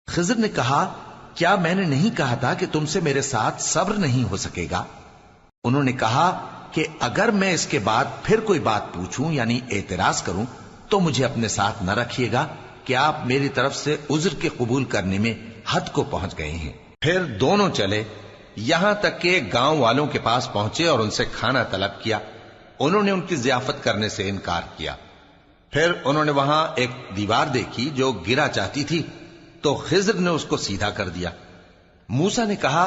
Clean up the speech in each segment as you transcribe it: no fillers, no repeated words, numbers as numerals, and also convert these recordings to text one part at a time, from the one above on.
خضر نے کہا کیا میں نے نہیں کہا تھا کہ تم سے میرے ساتھ صبر نہیں ہو سکے گا؟ انہوں نے کہا کہ اگر میں اس کے بعد پھر کوئی بات پوچھوں یعنی اعتراض کروں تو مجھے اپنے ساتھ نہ رکھیے گا کہ آپ میری طرف سے عذر کے قبول کرنے میں حد کو پہنچ گئے ہیں۔ پھر دونوں چلے یہاں تک کہ گاؤں والوں کے پاس پہنچے اور ان سے کھانا طلب کیا۔ انہوں نے ان کی ضیافت کرنے سے انکار کیا۔ پھر انہوں نے وہاں ایک دیوار دیکھی جو گرا چاہتی تھی تو خضر نے اس کو سیدھا کر دیا۔ موسیٰ نے کہا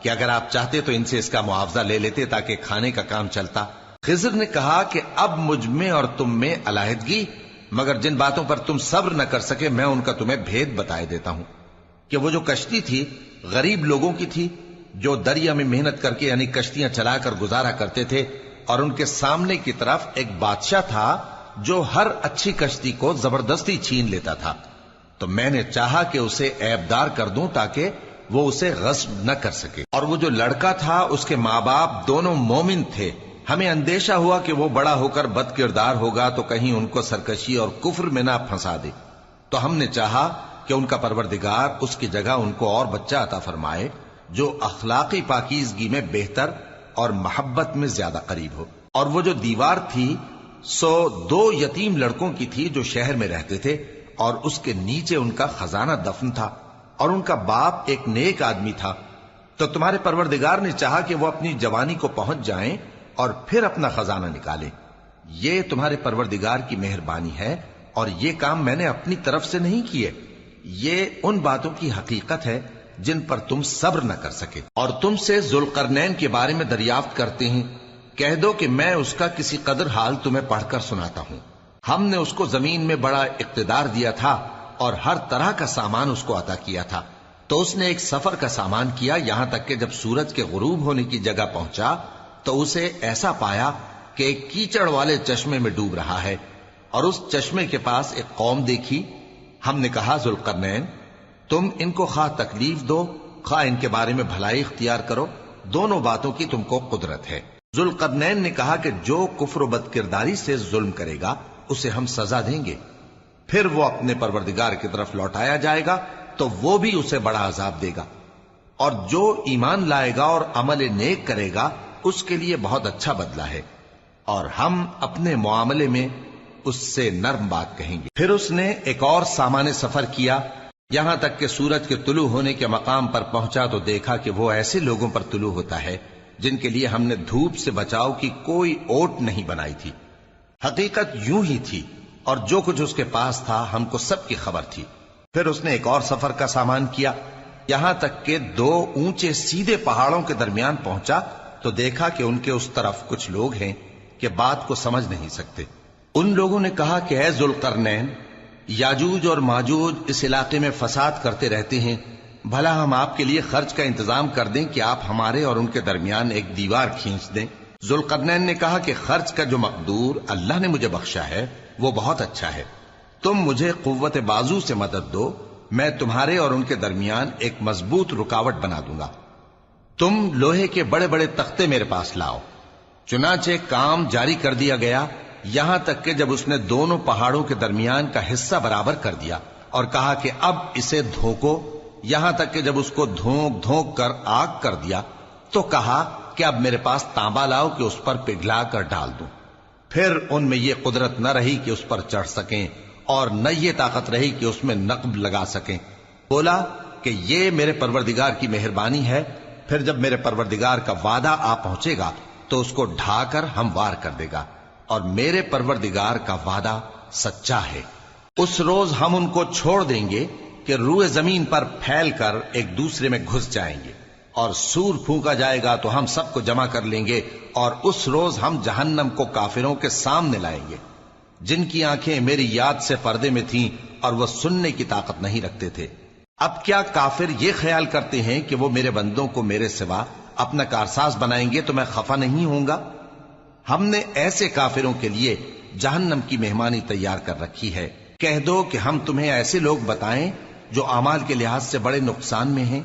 کہ اگر آپ چاہتے تو ان سے اس کا معاوضہ لے لیتے تاکہ کھانے کا کام چلتا۔ خضر نے کہا کہ اب مجھ میں اور تم میں علیحدگی، مگر جن باتوں پر تم صبر نہ کر سکے میں ان کا تمہیں بھید بتائے دیتا ہوں کہ وہ جو کشتی تھی غریب لوگوں کی تھی جو دریا میں محنت کر کے یعنی کشتیاں چلا کر گزارا کرتے تھے، اور ان کے سامنے کی طرف ایک بادشاہ تھا جو ہر اچھی کشتی کو زبردستی چھین لیتا تھا، تو میں نے چاہا کہ اسے عیبدار کر دوں تاکہ وہ اسے غصب نہ کر سکے۔ اور وہ جو لڑکا تھا اس کے ماں باپ دونوں مومن تھے، ہمیں اندیشہ ہوا کہ وہ بڑا ہو کر بد کردار ہوگا تو کہیں ان کو سرکشی اور کفر میں نہ پھنسا دے، تو ہم نے چاہا کہ ان کا پروردگار اس کی جگہ ان کو اور بچہ عطا فرمائے جو اخلاقی پاکیزگی میں بہتر اور محبت میں زیادہ قریب ہو۔ اور وہ جو دیوار تھی سو 2 یتیم لڑکوں کی تھی جو شہر میں رہتے تھے، اور اس کے نیچے ان کا خزانہ دفن تھا، اور ان کا باپ ایک نیک آدمی تھا۔ تو تمہارے پروردگار نے چاہا کہ وہ اپنی جوانی کو پہنچ جائیں اور پھر اپنا خزانہ نکالیں۔ یہ تمہارے پروردگار کی مہربانی ہے، اور یہ کام میں نے اپنی طرف سے نہیں کیے، یہ ان باتوں کی حقیقت ہے جن پر تم صبر نہ کر سکے۔ اور تم سے ذوالقرنین کے بارے میں دریافت کرتے ہیں، کہہ دو کہ میں اس کا کسی قدر حال تمہیں پڑھ کر سناتا ہوں۔ ہم نے اس کو زمین میں بڑا اقتدار دیا تھا اور ہر طرح کا سامان اس کو عطا کیا تھا، تو اس نے ایک سفر کا سامان کیا، یہاں تک کہ جب سورج کے غروب ہونے کی جگہ پہنچا تو اسے ایسا پایا کہ ایک کیچڑ والے چشمے میں ڈوب رہا ہے، اور اس چشمے کے پاس ایک قوم دیکھی۔ ہم نے کہا ذوالقرنین تم ان کو خواہ تکلیف دو خواہ ان کے بارے میں بھلائی اختیار کرو، دونوں باتوں کی تم کو قدرت ہے۔ ذوالقرنین نے کہا کہ جو کفر و بد کرداری سے ظلم کرے گا اسے ہم سزا دیں گے، پھر وہ اپنے پروردگار کی طرف لوٹایا جائے گا تو وہ بھی اسے بڑا عذاب دے گا، اور جو ایمان لائے گا اور عمل نیک کرے گا اس کے لیے بہت اچھا بدلہ ہے، اور ہم اپنے معاملے میں اس سے نرم بات کہیں گے۔ پھر اس نے ایک اور سامان سفر کیا، یہاں تک کہ سورج کے طلوع ہونے کے مقام پر پہنچا تو دیکھا کہ وہ ایسے لوگوں پر طلوع ہوتا ہے جن کے لیے ہم نے دھوپ سے بچاؤ کی کوئی اوٹ نہیں بنائی تھی۔ حقیقت یوں ہی تھی، اور جو کچھ اس کے پاس تھا ہم کو سب کی خبر تھی۔ پھر اس نے ایک اور سفر کا سامان کیا، یہاں تک کہ 2 اونچے سیدھے پہاڑوں کے درمیان پہنچا تو دیکھا کہ ان کے اس طرف کچھ لوگ ہیں کہ بات کو سمجھ نہیں سکتے۔ ان لوگوں نے کہا کہ اے ذوالقرنین، یاجوج اور ماجوج اس علاقے میں فساد کرتے رہتے ہیں، بھلا ہم آپ کے لیے خرچ کا انتظام کر دیں کہ آپ ہمارے اور ان کے درمیان ایک دیوار کھینچ دیں۔ ذوالقرنین نے کہا کہ خرچ کا جو مقدور اللہ نے مجھے بخشا ہے وہ بہت اچھا ہے، تم مجھے قوت بازو سے مدد دو، میں تمہارے اور ان کے درمیان ایک مضبوط رکاوٹ بنا دوں گا۔ تم لوہے کے بڑے بڑے تختے میرے پاس لاؤ۔ چنانچہ کام جاری کر دیا گیا، یہاں تک کہ جب اس نے دونوں پہاڑوں کے درمیان کا حصہ برابر کر دیا اور کہا کہ اب اسے دھوکو، یہاں تک کہ جب اس کو دھونک دھونک کر آگ کر دیا تو کہا کہ اب میرے پاس تانبا لاؤ کہ اس پر پگھلا کر ڈال دوں۔ پھر ان میں یہ قدرت نہ رہی کہ اس پر چڑھ سکیں، اور نہ یہ طاقت رہی کہ اس میں نقب لگا سکیں۔ بولا کہ یہ میرے پروردگار کی مہربانی ہے، پھر جب میرے پروردگار کا وعدہ آ پہنچے گا تو اس کو ڈھا کر ہموار کر دے گا، اور میرے پروردگار کا وعدہ سچا ہے۔ اس روز ہم ان کو چھوڑ دیں گے کہ روئے زمین پر پھیل کر ایک دوسرے میں گھس جائیں گے، اور سور پھونکا جائے گا تو ہم سب کو جمع کر لیں گے، اور اس روز ہم جہنم کو کافروں کے سامنے لائیں گے جن کی آنکھیں میری یاد سے پردے میں تھیں اور وہ سننے کی طاقت نہیں رکھتے تھے۔ اب کیا کافر یہ خیال کرتے ہیں کہ وہ میرے بندوں کو میرے سوا اپنا کارساز بنائیں گے تو میں خفا نہیں ہوں گا؟ ہم نے ایسے کافروں کے لیے جہنم کی مہمانی تیار کر رکھی ہے۔ کہہ دو کہ ہم تمہیں ایسے لوگ بتائیں جو اعمال کے لحاظ سے بڑے نقصان میں ہیں۔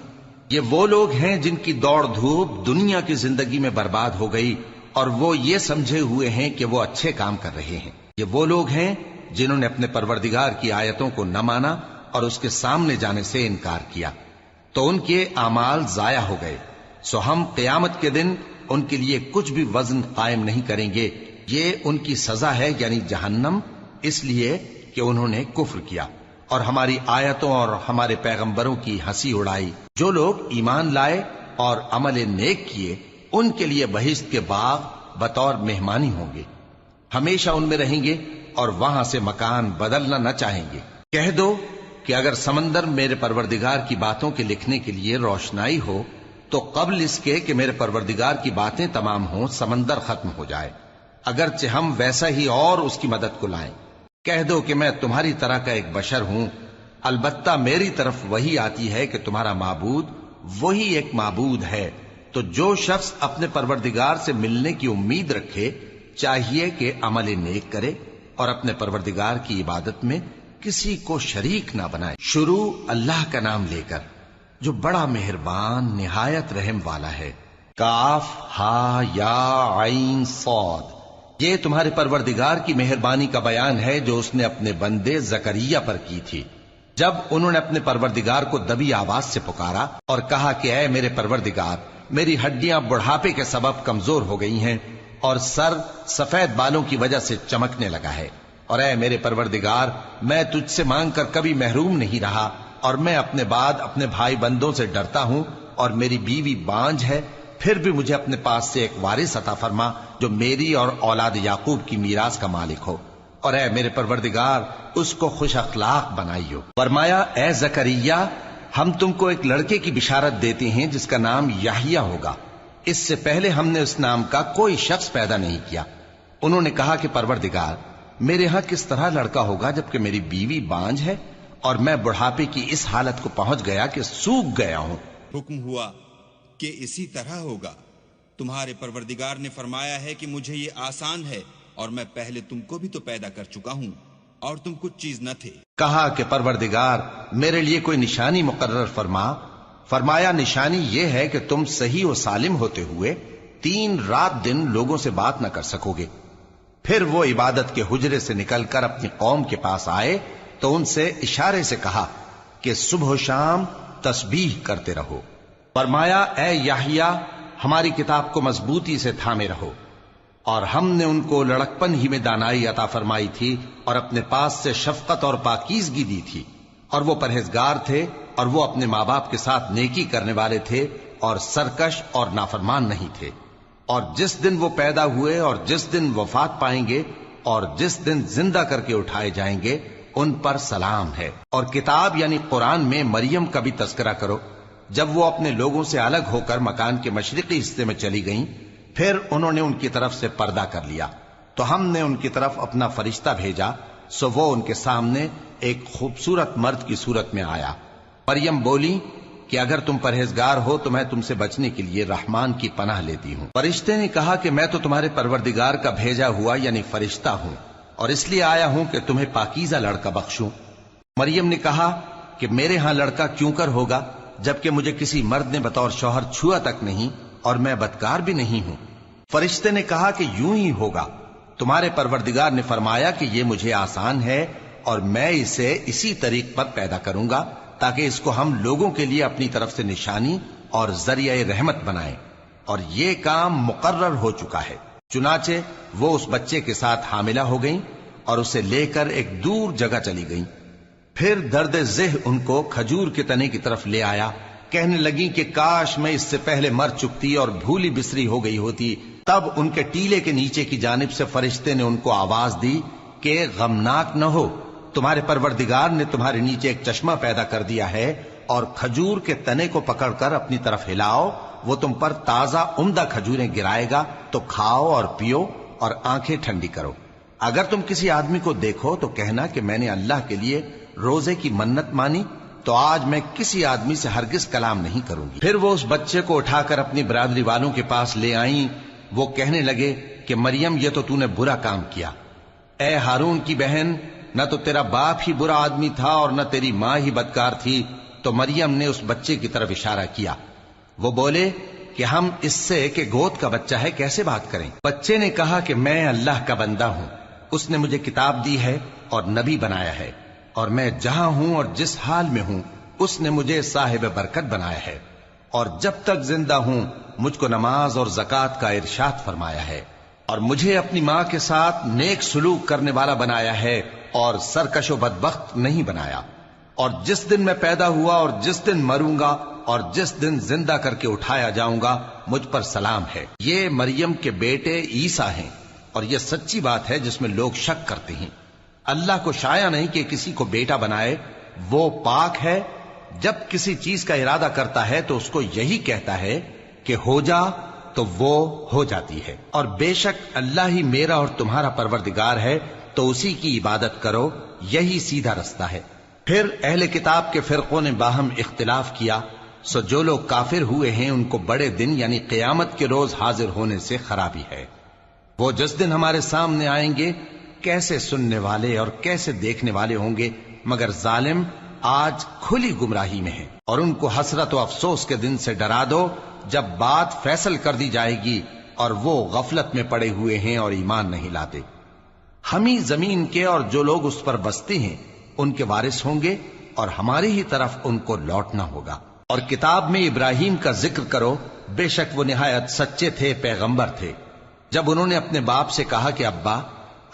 یہ وہ لوگ ہیں جن کی دوڑ دھوپ دنیا کی زندگی میں برباد ہو گئی، اور وہ یہ سمجھے ہوئے ہیں کہ وہ اچھے کام کر رہے ہیں۔ یہ وہ لوگ ہیں جنہوں نے اپنے پروردگار کی آیتوں کو نہ مانا اور اس کے سامنے جانے سے انکار کیا تو ان کے اعمال ضائع ہو گئے، سو ہم قیامت کے دن ان کے لیے کچھ بھی وزن قائم نہیں کریں گے، یہ ان کی سزا ہے یعنی جہنم، اس لیے کہ انہوں نے کفر کیا اور ہماری آیتوں اور ہمارے پیغمبروں کی ہنسی اڑائی۔ جو لوگ ایمان لائے اور عمل نیک کیے ان کے لیے بہشت کے باغ بطور مہمانی ہوں گے، ہمیشہ ان میں رہیں گے اور وہاں سے مکان بدلنا نہ چاہیں گے۔ کہہ دو کہ اگر سمندر میرے پروردگار کی باتوں کے لکھنے کے لیے روشنائی ہو تو قبل اس کے کہ میرے پروردگار کی باتیں تمام ہوں سمندر ختم ہو جائے، اگرچہ ہم ویسا ہی اور اس کی مدد کو لائیں۔ کہہ دو کہ میں تمہاری طرح کا ایک بشر ہوں، البتہ میری طرف وہی آتی ہے کہ تمہارا معبود وہی ایک معبود ہے، تو جو شخص اپنے پروردگار سے ملنے کی امید رکھے چاہیے کہ عمل نیک کرے اور اپنے پروردگار کی عبادت میں کسی کو شریک نہ بنائے۔ شروع اللہ کا نام لے کر جو بڑا مہربان نہایت رحم والا ہے۔ کاف ہا یا عین صاد، یہ تمہارے پروردگار کی مہربانی کا بیان ہے جو اس نے اپنے بندے زکریا پر کی تھی جب انہوں نے اپنے پروردگار کو دبی آواز سے پکارا اور کہا کہ اے میرے پروردگار، میری ہڈیاں بڑھاپے کے سبب کمزور ہو گئی ہیں اور سر سفید بالوں کی وجہ سے چمکنے لگا ہے، اور اے میرے پروردگار، میں تجھ سے مانگ کر کبھی محروم نہیں رہا، اور میں اپنے بعد اپنے بھائی بندوں سے ڈرتا ہوں، اور میری بیوی بانجھ ہے، پھر بھی مجھے اپنے پاس سے ایک وارث عطا فرما جو میری اور اولاد یعقوب کی میراث کا مالک ہو، اور اے میرے پروردگار اس کو خوش اخلاق بنائیو۔ فرمایا اے زکریا، ہم تم کو ایک لڑکے کی بشارت دیتے ہیں جس کا نام یحییٰ ہوگا، اس سے پہلے ہم نے اس نام کا کوئی شخص پیدا نہیں کیا۔ انہوں نے کہا کہ پروردگار، میرے ہاں کس طرح لڑکا ہوگا جبکہ میری بیوی بانجھ ہے اور میں بڑھاپے کی اس حالت کو پہنچ گیا کہ سوکھ گیا ہوں۔ حکم ہوا کہ اسی طرح ہوگا، تمہارے پروردگار نے فرمایا ہے کہ مجھے یہ آسان ہے اور میں پہلے تم کو بھی تو پیدا کر چکا ہوں اور تم کچھ چیز نہ تھے۔ کہا کہ پروردگار میرے لیے کوئی نشانی مقرر فرما۔ فرمایا نشانی یہ ہے کہ تم صحیح و سالم ہوتے ہوئے 3 رات دن لوگوں سے بات نہ کر سکو گے۔ پھر وہ عبادت کے حجرے سے نکل کر اپنی قوم کے پاس آئے تو ان سے اشارے سے کہا کہ صبح و شام تسبیح کرتے رہو۔ فرمایا اے یحییٰ، ہماری کتاب کو مضبوطی سے تھامے رہو، اور ہم نے ان کو لڑکپن ہی میں دانائی عطا فرمائی تھی اور اپنے پاس سے شفقت اور پاکیزگی دی تھی، اور وہ پرہیزگار تھے اور وہ اپنے ماں باپ کے ساتھ نیکی کرنے والے تھے اور سرکش اور نافرمان نہیں تھے۔ اور جس دن وہ پیدا ہوئے اور جس دن وفات پائیں گے اور جس دن زندہ کر کے اٹھائے جائیں گے ان پر سلام ہے۔ اور کتاب یعنی قرآن میں مریم کا بھی تذکرہ کرو، جب وہ اپنے لوگوں سے الگ ہو کر مکان کے مشرقی حصے میں چلی گئیں، پھر انہوں نے ان کی طرف سے پردہ کر لیا تو ہم نے ان کی طرف اپنا فرشتہ بھیجا، سو وہ ان کے سامنے ایک خوبصورت مرد کی صورت میں آیا۔ مریم بولی کہ اگر تم پرہیزگار ہو تو میں تم سے بچنے کے لیے رحمان کی پناہ لیتی ہوں۔ فرشتے نے کہا کہ میں تو تمہارے پروردگار کا بھیجا ہوا یعنی فرشتہ ہوں، اور اس لیے آیا ہوں کہ تمہیں پاکیزہ لڑکا بخشوں۔ مریم نے کہا کہ میرے ہاں لڑکا کیوں کر ہوگا جبکہ مجھے کسی مرد نے بطور شوہر چھوا تک نہیں اور میں بدکار بھی نہیں ہوں۔ فرشتے نے کہا کہ یوں ہی ہوگا، تمہارے پروردگار نے فرمایا کہ یہ مجھے آسان ہے اور میں اسے اسی طریق پر پیدا کروں گا تاکہ اس کو ہم لوگوں کے لیے اپنی طرف سے نشانی اور ذریعہ رحمت بنائیں، اور یہ کام مقرر ہو چکا ہے۔ چنانچہ وہ اس بچے کے ساتھ حاملہ ہو گئیں اور اسے لے کر ایک دور جگہ چلی گئیں۔ پھر درد ذہ ان کو کھجور کے تنے کی طرف لے آیا، کہنے لگی کہ کاش میں اس سے پہلے مر چکتی اور بھولی بسری ہو گئی ہوتی۔ تب ان کے ٹیلے کے نیچے کی جانب سے فرشتے نے ان کو آواز دی کہ غمناک نہ ہو، تمہارے پروردگار نے تمہارے نیچے ایک چشمہ پیدا کر دیا ہے، اور کھجور کے تنے کو پکڑ کر اپنی طرف ہلاؤ، وہ تم پر تازہ عمدہ کھجوریں گرائے گا، تو کھاؤ اور پیو اور آنکھیں ٹھنڈی کرو۔ اگر تم کسی آدمی کو دیکھو تو کہنا کہ میں نے اللہ کے لیے روزے کی منت مانی، تو آج میں کسی آدمی سے ہرگز کلام نہیں کروں گی۔ پھر وہ اس بچے کو اٹھا کر اپنی برادری والوں کے پاس لے آئیں۔ وہ کہنے لگے کہ مریم یہ تو نے برا کام کیا، اے ہارون کی بہن، نہ تو تیرا باپ ہی برا آدمی تھا اور نہ تیری ماں ہی بدکار تھی۔ تو مریم نے اس بچے کی طرف اشارہ کیا۔ وہ بولے کہ ہم اس سے کہ گود کا بچہ ہے کیسے بات کریں؟ بچے نے کہا کہ میں اللہ کا بندہ ہوں، اس نے مجھے کتاب دی ہے اور نبی بنایا ہے، اور میں جہاں ہوں اور جس حال میں ہوں اس نے مجھے صاحب برکت بنایا ہے، اور جب تک زندہ ہوں مجھ کو نماز اور زکوٰۃ کا ارشاد فرمایا ہے، اور مجھے اپنی ماں کے ساتھ نیک سلوک کرنے والا بنایا ہے اور سرکش و بدبخت نہیں بنایا، اور جس دن میں پیدا ہوا اور جس دن مروں گا اور جس دن زندہ کر کے اٹھایا جاؤں گا مجھ پر سلام ہے۔ یہ مریم کے بیٹے عیسیٰ ہیں، اور یہ سچی بات ہے جس میں لوگ شک کرتے ہیں۔ اللہ کو شایع نہیں کہ کسی کو بیٹا بنائے، وہ پاک ہے، جب کسی چیز کا ارادہ کرتا ہے تو اس کو یہی کہتا ہے کہ ہو جا تو وہ ہو جاتی ہے۔ اور بے شک اللہ ہی میرا اور تمہارا پروردگار ہے، تو اسی کی عبادت کرو، یہی سیدھا رستہ ہے۔ پھر اہل کتاب کے فرقوں نے باہم اختلاف کیا، سو جو لوگ کافر ہوئے ہیں ان کو بڑے دن یعنی قیامت کے روز حاضر ہونے سے خرابی ہے۔ وہ جس دن ہمارے سامنے آئیں گے کیسے سننے والے اور کیسے دیکھنے والے ہوں گے، مگر ظالم آج کھلی گمراہی میں ہیں۔ اور ان کو حسرت و افسوس کے دن سے ڈرا دو جب بات فیصل کر دی جائے گی اور وہ غفلت میں پڑے ہوئے ہیں اور ایمان نہیں لاتے۔ ہم ہی زمین کے اور جو لوگ اس پر بستے ہیں ان کے وارث ہوں گے، اور ہماری ہی طرف ان کو لوٹنا ہوگا۔ اور کتاب میں ابراہیم کا ذکر کرو، بے شک وہ نہایت سچے تھے، پیغمبر تھے۔ جب انہوں نے اپنے باپ سے کہا کہ ابا،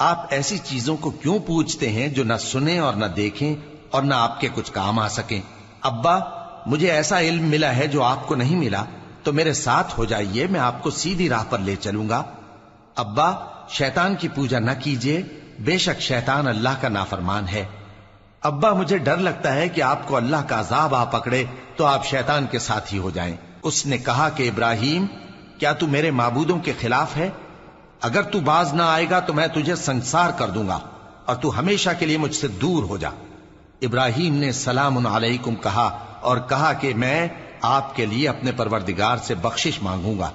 آپ ایسی چیزوں کو کیوں پوچھتے ہیں جو نہ سنیں اور نہ دیکھیں اور نہ آپ کے کچھ کام آ سکیں؟ ابا، مجھے ایسا علم ملا ہے جو آپ کو نہیں ملا، تو میرے ساتھ ہو جائیے، میں آپ کو سیدھی راہ پر لے چلوں گا۔ ابا، شیطان کی پوجا نہ کیجیے، بے شک شیطان اللہ کا نافرمان ہے۔ ابا، مجھے ڈر لگتا ہے کہ آپ کو اللہ کا عذاب آ پکڑے تو آپ شیطان کے ساتھی ہو جائیں۔ اس نے کہا کہ ابراہیم، کیا تو میرے معبودوں کے خلاف ہے؟ اگر تو باز نہ آئے گا تو میں تجھے سنسار کر دوں گا اور تو ہمیشہ کے لیے مجھ سے دور ہو جا۔ ابراہیم نے سلام علیکم کہا اور کہا کہ میں آپ کے لیے اپنے پروردگار سے بخشش مانگوں گا،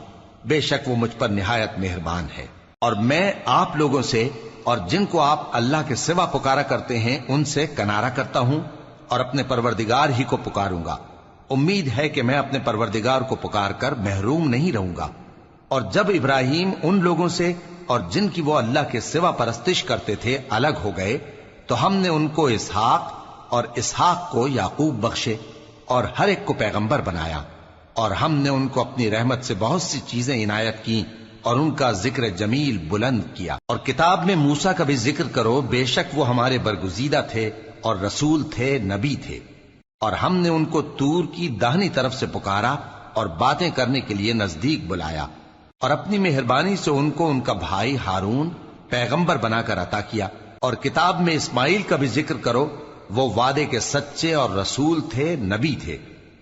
بے شک وہ مجھ پر نہایت مہربان ہے۔ اور میں آپ لوگوں سے اور جن کو آپ اللہ کے سوا پکارا کرتے ہیں ان سے کنارہ کرتا ہوں اور اپنے پروردگار ہی کو پکاروں گا۔ امید ہے کہ میں اپنے پروردگار کو پکار کر محروم نہیں رہوں گا۔ اور جب ابراہیم ان لوگوں سے اور جن کی وہ اللہ کے سوا پرستش کرتے تھے الگ ہو گئے تو ہم نے ان کو اسحاق اور اسحاق کو یعقوب بخشے اور ہر ایک کو پیغمبر بنایا، اور ہم نے ان کو اپنی رحمت سے بہت سی چیزیں عنایت کی اور ان کا ذکر جمیل بلند کیا۔ اور کتاب میں موسیٰ کا بھی ذکر کرو، بے شک وہ ہمارے برگزیدہ تھے اور رسول تھے، نبی تھے، اور ہم نے ان کو طور کی داہنی طرف سے پکارا اور باتیں کرنے کے لیے نزدیک بلایا، اور اپنی مہربانی سے ان کو ان کا بھائی ہارون پیغمبر بنا کر عطا کیا۔ اور کتاب میں اسماعیل کا بھی ذکر کرو، وہ وعدے کے سچے اور رسول تھے، نبی تھے،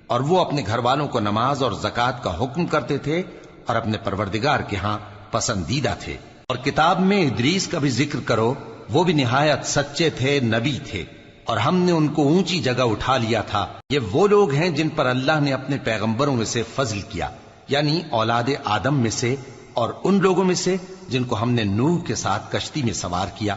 اور وہ اپنے گھر والوں کو نماز اور زکوٰۃ کا حکم کرتے تھے اور اپنے پروردگار کے ہاں پسندیدہ تھے۔ اور کتاب میں ادریس کا بھی ذکر کرو، وہ بھی نہایت سچے تھے، نبی تھے، اور ہم نے ان کو اونچی جگہ اٹھا لیا تھا۔ یہ وہ لوگ ہیں جن پر اللہ نے اپنے پیغمبروں میں سے فضل کیا، یعنی اولاد آدم میں سے، اور ان لوگوں میں سے جن کو ہم نے نوح کے ساتھ کشتی میں سوار کیا،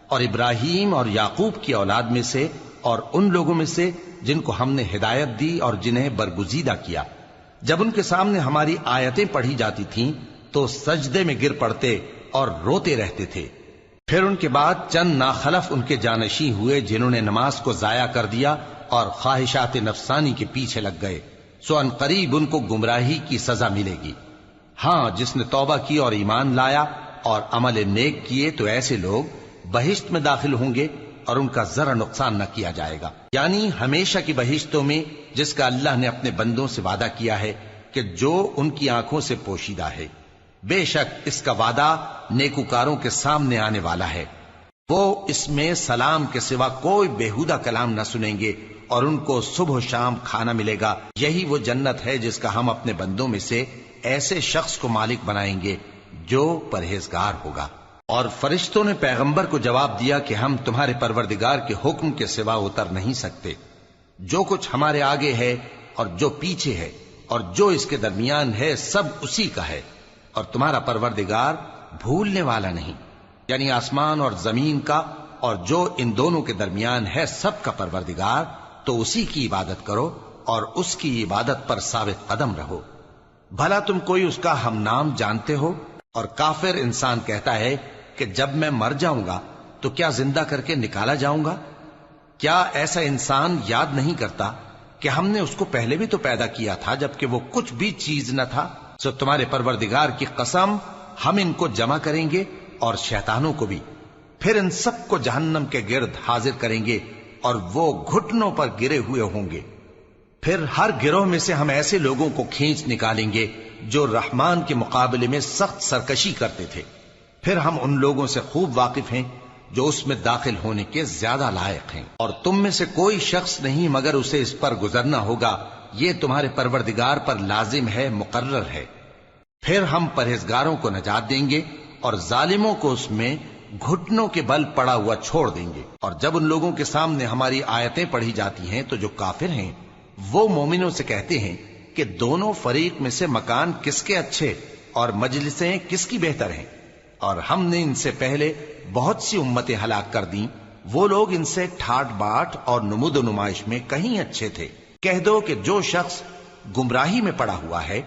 اور ابراہیم اور یعقوب کی اولاد میں سے، اور ان لوگوں میں سے جن کو ہم نے ہدایت دی اور جنہیں برگزیدہ کیا۔ جب ان کے سامنے ہماری آیتیں پڑھی جاتی تھیں تو سجدے میں گر پڑتے اور روتے رہتے تھے۔ پھر ان کے بعد چند ناخلف ان کے جانشی ہوئے جنہوں نے نماز کو ضائع کر دیا اور خواہشات نفسانی کے پیچھے لگ گئے، سو ان قریب ان کو گمراہی کی سزا ملے گی۔ ہاں، جس نے توبہ کی اور ایمان لایا اور عمل نیک کیے تو ایسے لوگ بہشت میں داخل ہوں گے اور ان کا ذرا نقصان نہ کیا جائے گا، یعنی ہمیشہ کی بہشتوں میں جس کا اللہ نے اپنے بندوں سے وعدہ کیا ہے کہ جو ان کی آنکھوں سے پوشیدہ ہے۔ بے شک اس کا وعدہ نیکوکاروں کے سامنے آنے والا ہے، وہ اس میں سلام کے سوا کوئی بےہودہ کلام نہ سنیں گے اور ان کو صبح و شام کھانا ملے گا۔ یہی وہ جنت ہے جس کا ہم اپنے بندوں میں سے ایسے شخص کو مالک بنائیں گے جو پرہیزگار ہوگا۔ اور فرشتوں نے پیغمبر کو جواب دیا کہ ہم تمہارے پروردگار کے حکم کے سوا اتر نہیں سکتے۔ جو کچھ ہمارے آگے ہے اور جو پیچھے ہے اور جو اس کے درمیان ہے سب اسی کا ہے، اور تمہارا پروردگار بھولنے والا نہیں، یعنی آسمان اور زمین کا اور جو ان دونوں کے درمیان ہے سب کا پروردگار، تو اسی کی عبادت کرو اور اس کی عبادت پر ثابت قدم رہو۔ بھلا تم کوئی اس کا ہم نام جانتے ہو؟ اور کافر انسان کہتا ہے کہ جب میں مر جاؤں گا تو کیا زندہ کر کے نکالا جاؤں گا؟ کیا ایسا انسان یاد نہیں کرتا کہ ہم نے اس کو پہلے بھی تو پیدا کیا تھا جبکہ وہ کچھ بھی چیز نہ تھا؟ سو تمہارے پروردگار کی قسم ہم ان کو جمع کریں گے اور شیطانوں کو بھی، پھر ان سب کو جہنم کے گرد حاضر کریں گے اور وہ گھٹنوں پر گرے ہوئے ہوں گے۔ پھر ہر گروہ میں سے ہم ایسے لوگوں کو کھینچ نکالیں گے جو رحمان کے مقابلے میں سخت سرکشی کرتے تھے، پھر ہم ان لوگوں سے خوب واقف ہیں جو اس میں داخل ہونے کے زیادہ لائق ہیں، اور تم میں سے کوئی شخص نہیں مگر اسے اس پر گزرنا ہوگا، یہ تمہارے پروردگار پر لازم ہے، مقرر ہے۔ پھر ہم پرہیزگاروں کو نجات دیں گے اور ظالموں کو اس میں گھٹنوں کے بل پڑا ہوا چھوڑ دیں گے۔ اور جب ان لوگوں کے سامنے ہماری آیتیں پڑھی جاتی ہیں تو جو کافر ہیں وہ مومنوں سے کہتے ہیں کہ دونوں فریق میں سے مکان کس کے اچھے اور مجلسیں کس کی بہتر ہیں، اور ہم نے ان سے پہلے بہت سی امتیں ہلاک کر دیں، وہ لوگ ان سے ٹھاٹ باٹ اور نمود و نمائش میں کہیں اچھے تھے۔ کہہ دو کہ جو شخص گمراہی میں پڑا ہوا ہے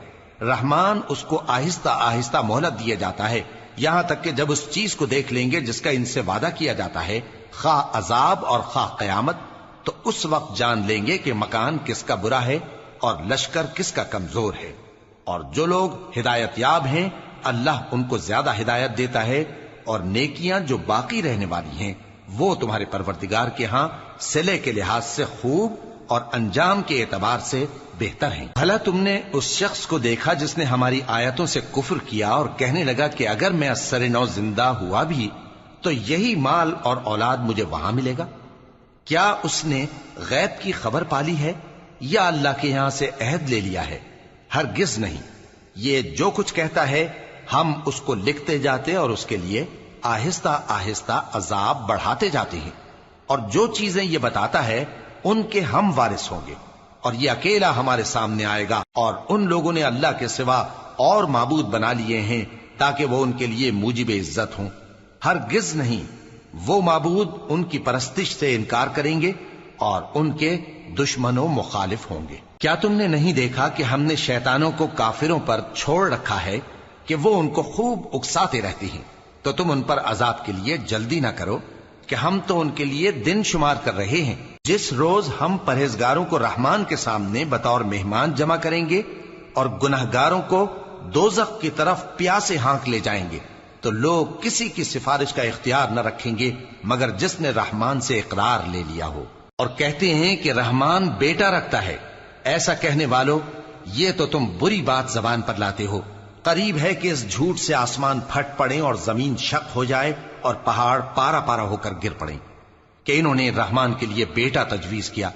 رحمان اس کو آہستہ آہستہ مہلت دیا جاتا ہے، یہاں تک کہ جب اس چیز کو دیکھ لیں گے جس کا ان سے وعدہ کیا جاتا ہے، خواہ عذاب اور خواہ قیامت، تو اس وقت جان لیں گے کہ مکان کس کا برا ہے اور لشکر کس کا کمزور ہے۔ اور جو لوگ ہدایت یاب ہیں اللہ ان کو زیادہ ہدایت دیتا ہے، اور نیکیاں جو باقی رہنے والی ہیں وہ تمہارے پروردگار کے ہاں صلے کے لحاظ سے خوب اور انجام کے اعتبار سے بہتر ہیں۔ بھلا تم نے اس شخص کو دیکھا جس نے ہماری آیتوں سے کفر کیا اور کہنے لگا کہ اگر میں اثر نو زندہ ہوا بھی تو یہی مال اور اولاد مجھے وہاں ملے گا؟ کیا اس نے غیب کی خبر پالی ہے یا اللہ کے یہاں سے عہد لے لیا ہے؟ ہرگز نہیں، یہ جو کچھ کہتا ہے ہم اس کو لکھتے جاتے اور اس کے لیے آہستہ آہستہ عذاب بڑھاتے جاتے ہیں، اور جو چیزیں یہ بتاتا ہے ان کے ہم وارث ہوں گے، اور یہ اکیلا ہمارے سامنے آئے گا۔ اور ان لوگوں نے اللہ کے سوا اور معبود بنا لیے ہیں تاکہ وہ ان کے لیے موجب عزت ہوں، ہرگز نہیں، وہ معبود ان کی پرستش سے انکار کریں گے اور ان کے دشمن و مخالف ہوں گے۔ کیا تم نے نہیں دیکھا کہ ہم نے شیطانوں کو کافروں پر چھوڑ رکھا ہے کہ وہ ان کو خوب اکساتے رہتی ہیں؟ تو تم ان پر عذاب کے لیے جلدی نہ کرو کہ ہم تو ان کے لیے دن شمار کر رہے ہیں۔ جس روز ہم پرہیزگاروں کو رحمان کے سامنے بطور مہمان جمع کریں گے اور گناہگاروں کو دوزخ کی طرف پیاسے ہانک لے جائیں گے، تو لوگ کسی کی سفارش کا اختیار نہ رکھیں گے مگر جس نے رحمان سے اقرار لے لیا ہو، اور کہتے ہیں کہ رحمان بیٹا رکھتا ہے۔ ایسا کہنے والوں، یہ تو تم بری بات زبان پر لاتے ہو۔ قریب ہے کہ اس جھوٹ سے آسمان پھٹ پڑیں اور زمین شق ہو جائے اور پہاڑ پارا پارا ہو کر گر پڑیں کہ انہوں نے رحمان کے لیے بیٹا تجویز کیا،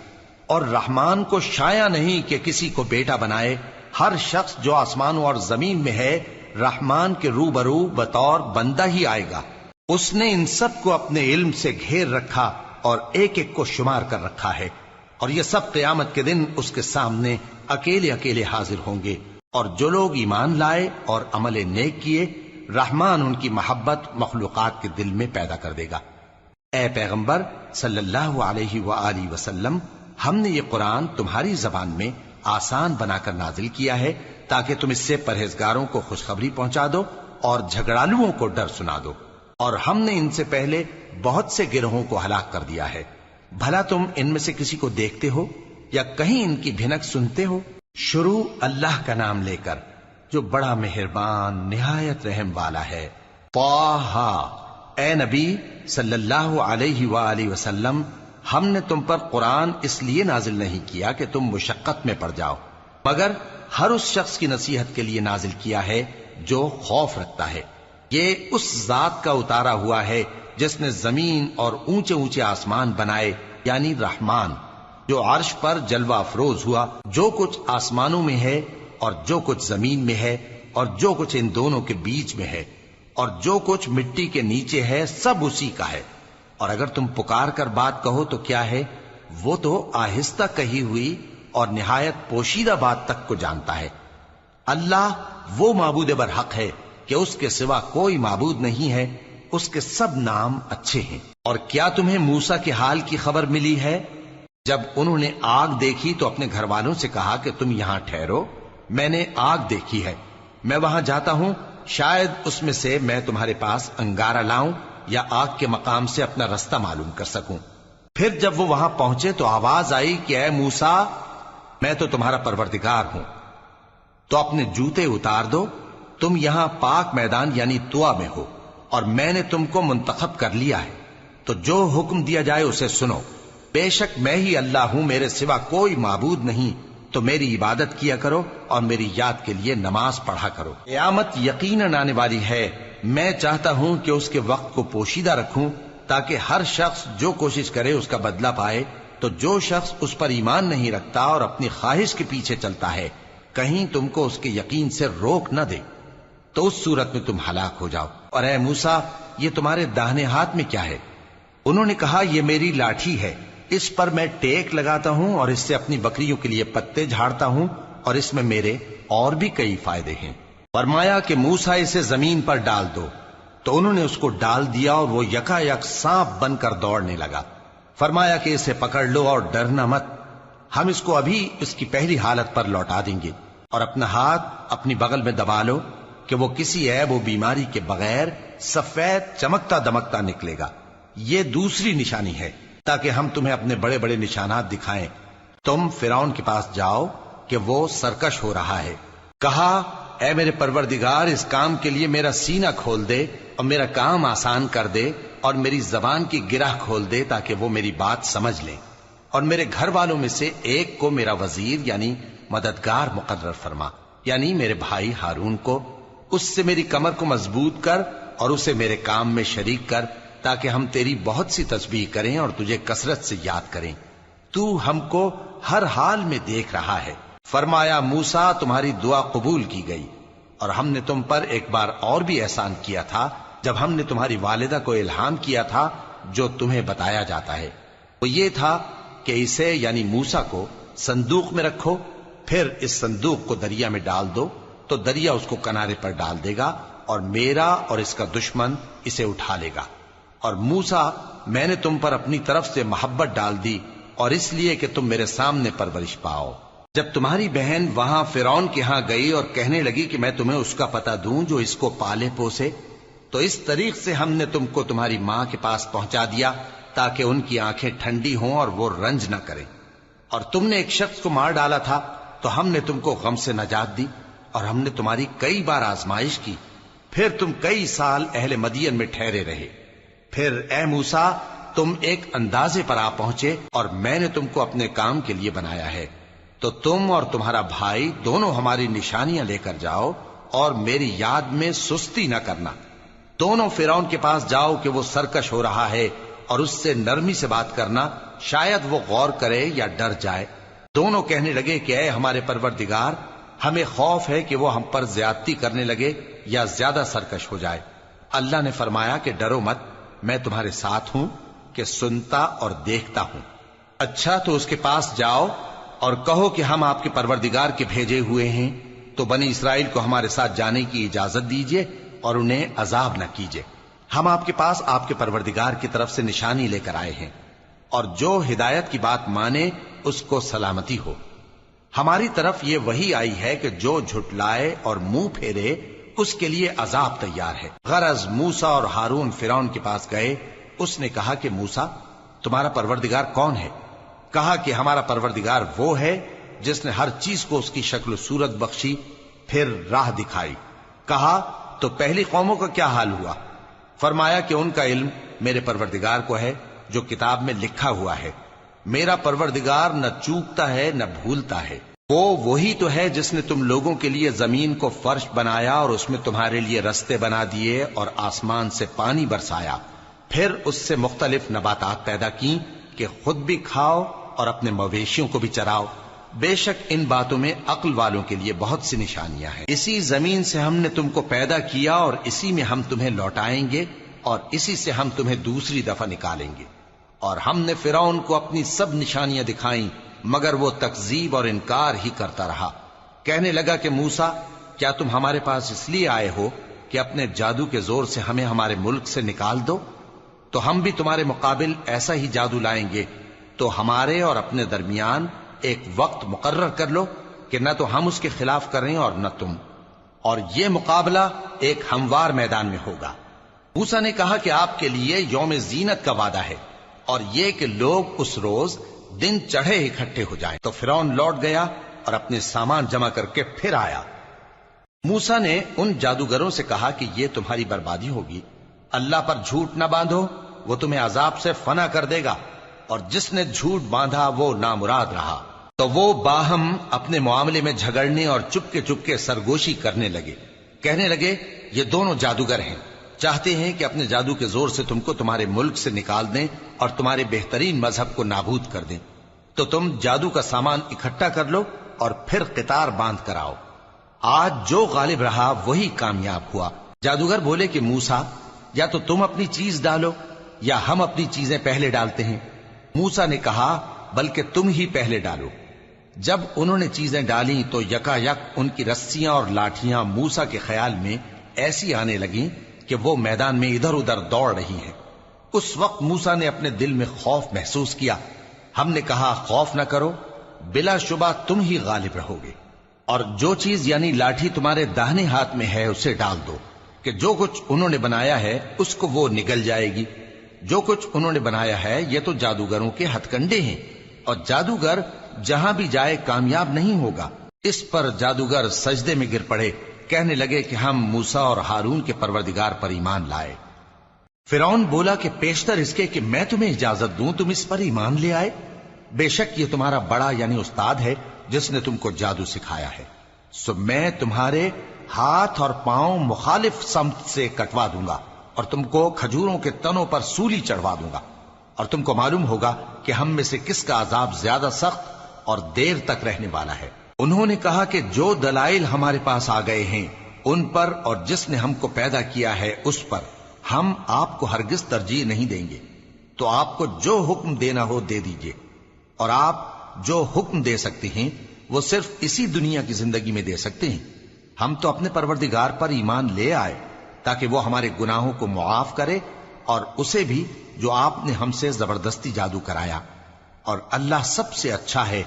اور رحمان کو شایع نہیں کہ کسی کو بیٹا بنائے۔ ہر شخص جو آسمانوں اور زمین میں ہے رحمان کے روبرو بطور بندہ ہی آئے گا۔ اس نے ان سب کو اپنے علم سے گھیر رکھا اور ایک ایک کو شمار کر رکھا ہے، اور یہ سب قیامت کے دن اس کے سامنے اکیلے اکیلے حاضر ہوں گے۔ اور جو لوگ ایمان لائے اور عمل نیک کیے رحمان ان کی محبت مخلوقات کے دل میں پیدا کر دے گا۔ اے پیغمبر صلی اللہ علیہ وآلہ وسلم، ہم نے یہ قرآن تمہاری زبان میں آسان بنا کر نازل کیا ہے تاکہ تم اس سے پرہیزگاروں کو خوشخبری پہنچا دو اور جھگڑالوؤں کو ڈر سنا دو، اور ہم نے ان سے پہلے بہت سے گروہوں کو ہلاک کر دیا ہے۔ بھلا تم ان میں سے کسی کو دیکھتے ہو یا کہیں ان کی بھنک سنتے ہو؟ شروع اللہ کا نام لے کر جو بڑا مہربان نہایت رحم والا ہے۔ طٰہٰ، اے نبی صلی اللہ علیہ وآلہ وسلم، ہم نے تم پر قرآن اس لیے نازل نہیں کیا کہ تم مشقت میں پڑ جاؤ، مگر ہر اس شخص کی نصیحت کے لیے نازل کیا ہے جو خوف رکھتا ہے۔ یہ اس ذات کا اتارا ہوا ہے جس نے زمین اور اونچے اونچے آسمان بنائے، یعنی رحمان، جو عرش پر جلوہ افروز ہوا۔ جو کچھ آسمانوں میں ہے اور جو کچھ زمین میں ہے اور جو کچھ ان دونوں کے بیچ میں ہے اور جو کچھ مٹی کے نیچے ہے، سب اسی کا ہے۔ اور اگر تم پکار کر بات کہو تو کیا ہے، وہ تو آہستہ کہی ہوئی اور نہایت پوشیدہ بات تک کو جانتا ہے۔ اللہ وہ معبود برحق ہے کہ اس کے سوا کوئی معبود نہیں ہے، اس کے سب نام اچھے ہیں۔ اور کیا تمہیں موسیٰ کے حال کی خبر ملی ہے؟ جب انہوں نے آگ دیکھی تو اپنے گھر والوں سے کہا کہ تم یہاں ٹھہرو، میں نے آگ دیکھی ہے، میں وہاں جاتا ہوں، شاید اس میں سے میں تمہارے پاس انگارہ لاؤں یا آگ کے مقام سے اپنا رستہ معلوم کر سکوں۔ پھر جب وہ وہاں پہنچے تو آواز آئی کہ اے موسیٰ، میں تو تمہارا پروردگار ہوں، تو اپنے جوتے اتار دو، تم یہاں پاک میدان یعنی طوا میں ہو، اور میں نے تم کو منتخب کر لیا ہے، تو جو حکم دیا جائے اسے سنو۔ بے شک میں ہی اللہ ہوں، میرے سوا کوئی معبود نہیں، تو میری عبادت کیا کرو اور میری یاد کے لیے نماز پڑھا کرو۔ قیامت یقیناً آنے والی ہے، میں چاہتا ہوں کہ اس کے وقت کو پوشیدہ رکھوں تاکہ ہر شخص جو کوشش کرے اس کا بدلہ پائے، تو جو شخص اس پر ایمان نہیں رکھتا اور اپنی خواہش کے پیچھے چلتا ہے کہیں تم کو اس کے یقین سے روک نہ دے، تو اس صورت میں تم ہلاک ہو جاؤ۔ اور اے موسیٰ، یہ تمہارے داہنے ہاتھ میں کیا ہے؟ انہوں نے کہا یہ میری لاٹھی ہے، اس پر میں ٹیک لگاتا ہوں اور اس سے اپنی بکریوں کے لیے پتے جھاڑتا ہوں، اور اس میں میرے اور بھی کئی فائدے ہیں۔ فرمایا کہ موسیٰ اسے زمین پر ڈال دو، تو انہوں نے اس کو ڈال دیا اور وہ یکا یک سانپ بن کر دوڑنے لگا۔ فرمایا کہ اسے پکڑ لو اور ڈرنا مت، ہم اس کو ابھی اس کی پہلی حالت پر لوٹا دیں گے، اور اپنا ہاتھ اپنی بغل میں دبا لو کہ وہ کسی عیب و بیماری کے بغیر سفید چمکتا دمکتا نکلے گا۔ یہ دوسری نشانی ہے تاکہ ہم تمہیں اپنے بڑے بڑے نشانات دکھائیں۔ تم فرعون کے پاس جاؤ کہ وہ سرکش ہو رہا ہے۔ کہا اے میرے پروردگار، اس کام کے لیے میرا سینہ کھول دے اور میرا کام آسان کر دے، اور میری زبان کی گرہ کھول دے تاکہ وہ میری بات سمجھ لیں، اور میرے گھر والوں میں سے ایک کو میرا وزیر یعنی مددگار مقرر فرما، یعنی میرے بھائی ہارون کو۔ اس سے میری کمر کو مضبوط کر اور اسے میرے کام میں شریک کر، تاکہ ہم تیری بہت سی تسبیح کریں اور تجھے کثرت سے یاد کریں، تو ہم کو ہر حال میں دیکھ رہا ہے۔ فرمایا موسیٰ، تمہاری دعا قبول کی گئی، اور ہم نے تم پر ایک بار اور بھی احسان کیا تھا جب ہم نے تمہاری والدہ کو الہام کیا تھا جو تمہیں بتایا جاتا ہے۔ وہ یہ تھا کہ اسے یعنی موسیٰ کو صندوق میں رکھو، پھر اس صندوق کو دریا میں ڈال دو، تو دریا اس کو کنارے پر ڈال دے گا، اور میرا اور اس کا دشمن اسے اٹھا لے گا۔ اور موسیٰ، میں نے تم پر اپنی طرف سے محبت ڈال دی، اور اس لیے کہ تم میرے سامنے پرورش پاؤ۔ جب تمہاری بہن وہاں فرعون کے ہاں گئی اور کہنے لگی کہ میں تمہیں اس کا پتہ دوں جو اس کو پالے پوسے، تو اس طریق سے ہم نے تم کو تمہاری ماں کے پاس پہنچا دیا تاکہ ان کی آنکھیں ٹھنڈی ہوں اور وہ رنج نہ کریں۔ اور تم نے ایک شخص کو مار ڈالا تھا تو ہم نے تم کو غم سے نجات دی، اور ہم نے تمہاری کئی بار آزمائش کی، پھر تم کئی سال اہل مدین میں ٹھہرے رہے۔ پھر اے موسیٰ، تم ایک اندازے پر آ پہنچے اور میں نے تم کو اپنے کام کے لیے بنایا ہے، تو تم اور تمہارا بھائی دونوں ہماری نشانیاں لے کر جاؤ اور میری یاد میں سستی نہ کرنا۔ دونوں فرعون کے پاس جاؤ کہ وہ سرکش ہو رہا ہے، اور اس سے نرمی سے بات کرنا، شاید وہ غور کرے یا ڈر جائے۔ دونوں کہنے لگے کہ اے ہمارے پروردگار، ہمیں خوف ہے کہ وہ ہم پر زیادتی کرنے لگے یا زیادہ سرکش ہو جائے۔ اللہ نے فرمایا کہ ڈرو مت، میں تمہارے ساتھ ہوں کہ سنتا اور دیکھتا ہوں۔ اچھا تو اس کے پاس جاؤ اور کہو کہ ہم آپ کے پروردگار کے بھیجے ہوئے ہیں، تو بنی اسرائیل کو ہمارے ساتھ جانے کی اجازت دیجیے اور انہیں عذاب نہ کیجیے۔ ہم آپ کے پاس آپ کے پروردگار کی طرف سے نشانی لے کر آئے ہیں، اور جو ہدایت کی بات مانے اس کو سلامتی ہو۔ ہماری طرف یہ وحی آئی ہے کہ جو جھٹلائے اور منہ پھیرے اس کے لیے عذاب تیار ہے۔ غرض موسیٰ اور ہارون فرعون کے پاس گئے۔ اس نے کہا کہ موسیٰ، تمہارا پروردگار کون ہے؟ کہا کہ ہمارا پروردگار وہ ہے جس نے ہر چیز کو اس کی شکل و صورت بخشی، پھر راہ دکھائی۔ کہا تو پہلی قوموں کا کیا حال ہوا؟ فرمایا کہ ان کا علم میرے پروردگار کو ہے جو کتاب میں لکھا ہوا ہے۔ میرا پروردگار نہ چوکتا ہے نہ بھولتا ہے۔ وہ وہی تو ہے جس نے تم لوگوں کے لیے زمین کو فرش بنایا اور اس میں تمہارے لیے رستے بنا دیے اور آسمان سے پانی برسایا، پھر اس سے مختلف نباتات پیدا کی کہ خود بھی کھاؤ اور اپنے مویشیوں کو بھی چراؤ۔ بے شک ان باتوں میں عقل والوں کے لیے بہت سی نشانیاں ہیں۔ اسی زمین سے ہم نے تم کو پیدا کیا اور اسی میں ہم تمہیں لوٹائیں گے اور اسی سے ہم تمہیں دوسری دفعہ نکالیں گے۔ اور ہم نے فرعون کو اپنی سب نشانیاں دکھائیں مگر وہ تکذیب اور انکار ہی کرتا رہا۔ کہنے لگا کہ موسیٰ، کیا تم ہمارے پاس اس لیے آئے ہو کہ اپنے جادو کے زور سے ہمیں ہمارے ملک سے نکال دو؟ تو ہم بھی تمہارے مقابل ایسا ہی جادو لائیں گے، تو ہمارے اور اپنے درمیان ایک وقت مقرر کر لو کہ نہ تو ہم اس کے خلاف کریں اور نہ تم، اور یہ مقابلہ ایک ہموار میدان میں ہوگا۔ موسیٰ نے کہا کہ آپ کے لیے یوم زینت کا وعدہ ہے اور یہ کہ لوگ اس روز دن چڑھے اکٹھے ہو جائیں۔ تو فرعون لوٹ گیا اور اپنے سامان جمع کر کے پھر آیا۔ موسیٰ نے ان جادوگروں سے کہا کہ یہ تمہاری بربادی ہوگی، اللہ پر جھوٹ نہ باندھو، وہ تمہیں عذاب سے فنا کر دے گا، اور جس نے جھوٹ باندھا وہ نامراد رہا۔ تو وہ باہم اپنے معاملے میں جھگڑنے اور چپکے سرگوشی کرنے لگے، کہنے لگے یہ دونوں جادوگر ہیں، چاہتے ہیں کہ اپنے جادو کے زور سے تم کو تمہارے ملک سے نکال دیں اور تمہارے بہترین مذہب کو نابود کر دیں۔ تو تم جادو کا سامان اکٹھا کر لو اور پھر قطار باندھ کر آؤ۔ آج جو غالب رہا وہی کامیاب ہوا۔ جادوگر بولے کہ موسیٰ، یا تو تم اپنی چیز ڈالو یا ہم اپنی چیزیں پہلے ڈالتے ہیں۔ موسیٰ نے کہا بلکہ تم ہی پہلے ڈالو۔ جب انہوں نے چیزیں ڈالیں تو یکا یک ان کی رسیاں اور لاٹھیاں موسیٰ کے خیال میں ایسی آنے لگیں کہ وہ میدان میں ادھر ادھر دوڑ رہی ہیں۔ اس وقت موسیٰ نے اپنے دل میں خوف محسوس کیا۔ ہم نے کہا خوف نہ کرو، بلا شبہ تم ہی غالب رہو گے، اور جو چیز یعنی لاٹھی تمہارے داہنے ہاتھ میں ہے اسے ڈال دو کہ جو کچھ انہوں نے بنایا ہے اس کو وہ نگل جائے گی۔ جو کچھ انہوں نے بنایا ہے یہ تو جادوگروں کے ہتھ کنڈے ہیں، اور جادوگر جہاں بھی جائے کامیاب نہیں ہوگا۔ اس پر جادوگر سجدے میں گر پڑے، کہنے لگے کہ ہم موسیٰ اور ہارون کے پروردگار پر ایمان لائے۔ فرعون بولا کہ پیشتر اس کے کہ میں تمہیں اجازت دوں تم اس پر ایمان لے آئے، بے شک یہ تمہارا بڑا یعنی استاد ہے جس نے تم کو جادو سکھایا ہے، سو میں تمہارے ہاتھ اور پاؤں مخالف سمت سے کٹوا دوں گا اور تم کو کھجوروں کے تنوں پر سولی چڑھوا دوں گا، اور تم کو معلوم ہوگا کہ ہم میں سے کس کا عذاب زیادہ سخت اور دیر تک رہنے والا ہے۔ انہوں نے کہا کہ جو دلائل ہمارے پاس آ گئے ہیں ان پر اور جس نے ہم کو پیدا کیا ہے اس پر ہم آپ کو ہرگز ترجیح نہیں دیں گے، تو آپ کو جو حکم دینا ہو دے دیجئے، اور آپ جو حکم دے سکتے ہیں وہ صرف اسی دنیا کی زندگی میں دے سکتے ہیں۔ ہم تو اپنے پروردگار پر ایمان لے آئے تاکہ وہ ہمارے گناہوں کو معاف کرے اور اسے بھی جو آپ نے ہم سے زبردستی جادو کرایا، اور اللہ سب سے اچھا ہے